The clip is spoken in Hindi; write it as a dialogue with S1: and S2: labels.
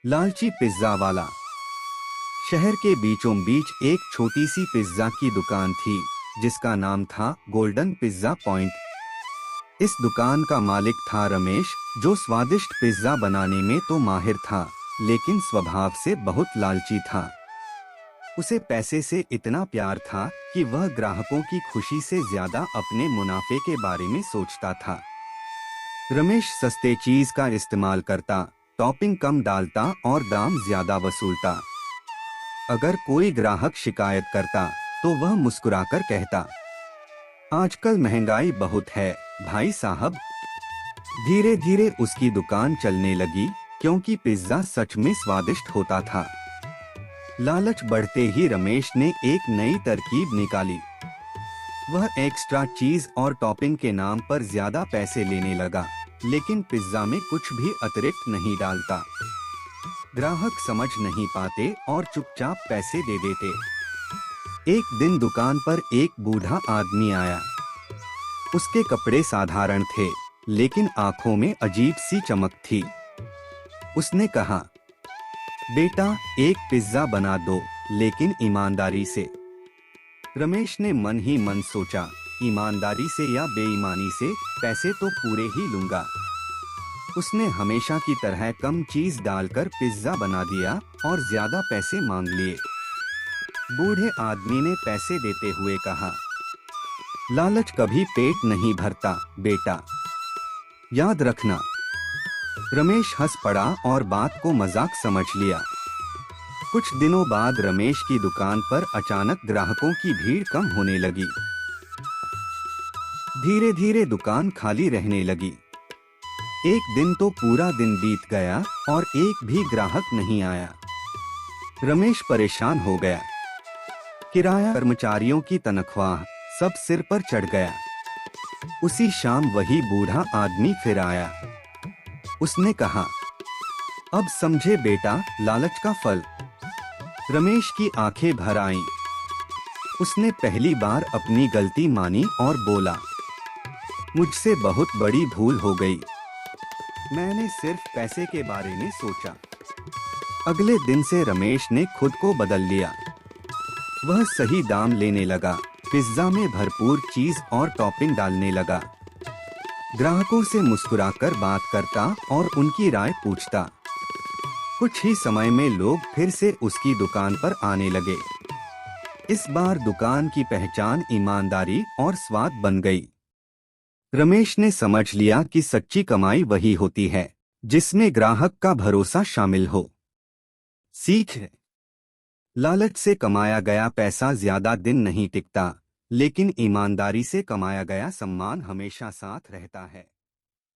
S1: लालची पिज्जा वाला। शहर के बीचों बीच एक छोटी सी पिज्जा की दुकान थी जिसका नाम था गोल्डन पिज्जा पॉइंट। इस दुकान का मालिक था रमेश, जो स्वादिष्ट पिज्जा बनाने में तो माहिर था लेकिन स्वभाव से बहुत लालची था। उसे पैसे से इतना प्यार था कि वह ग्राहकों की खुशी से ज्यादा अपने मुनाफे के बारे में सोचता था। रमेश सस्ते चीज का इस्तेमाल करता, टॉपिंग कम डालता और दाम ज्यादा वसूलता। अगर कोई ग्राहक शिकायत करता तो वह मुस्कुराकर कहता, आजकल महंगाई बहुत है भाई साहब। धीरे धीरे उसकी दुकान चलने लगी क्योंकि पिज्जा सच में स्वादिष्ट होता था। लालच बढ़ते ही रमेश ने एक नई तरकीब निकाली। वह एक्स्ट्रा चीज और टॉपिंग के नाम पर ज्यादा पैसे लेने लगा, लेकिन पिज्जा में कुछ भी अतिरिक्त नहीं डालता। ग्राहक समझ नहीं पाते और चुपचाप पैसे दे देते। एक दिन दुकान पर एक बूढ़ा आदमी आया। उसके कपड़े साधारण थे लेकिन आंखों में अजीब सी चमक थी। उसने कहा, बेटा एक पिज्जा बना दो, लेकिन ईमानदारी से। रमेश ने मन ही मन सोचा, ईमानदारी से या बेईमानी से, पैसे तो पूरे ही लूंगा। उसने हमेशा की तरह कम चीज डालकर पिज्जा बना दिया और ज्यादा पैसे मांग लिए। बूढ़े आदमी ने पैसे देते हुए कहा, लालच कभी पेट नहीं भरता बेटा, याद रखना। रमेश हंस पड़ा और बात को मजाक समझ लिया। कुछ दिनों बाद रमेश की दुकान पर अचानक ग्राहकों की भीड़ कम होने लगी। धीरे धीरे दुकान खाली रहने लगी। एक दिन तो पूरा दिन बीत गया और एक भी ग्राहक नहीं आया। रमेश परेशान हो गया। किराया, कर्मचारियों की तनख्वाह, सब सिर पर चढ़ गया। उसी शाम वही बूढ़ा आदमी फिर आया। उसने कहा, अब समझे बेटा लालच का फल। रमेश की आंखें भर आईं। उसने पहली बार अपनी गलती मानी और बोला, मुझसे बहुत बड़ी भूल हो गई। मैंने सिर्फ पैसे के बारे में सोचा। अगले दिन से रमेश ने खुद को बदल लिया। वह सही दाम लेने लगा, पिज्जा में भरपूर चीज और टॉपिंग डालने लगा। ग्राहकों से मुस्कुराकर बात करता और उनकी राय पूछता। कुछ ही समय में लोग फिर से उसकी दुकान पर आने लगे। इस बार दुकान की पहचान ईमानदारी और स्वाद बन गई। रमेश ने समझ लिया कि सच्ची कमाई वही होती है जिसमें ग्राहक का भरोसा शामिल हो। सीख, लालच से कमाया गया पैसा ज्यादा दिन नहीं टिकता, लेकिन ईमानदारी से कमाया गया सम्मान हमेशा साथ रहता है।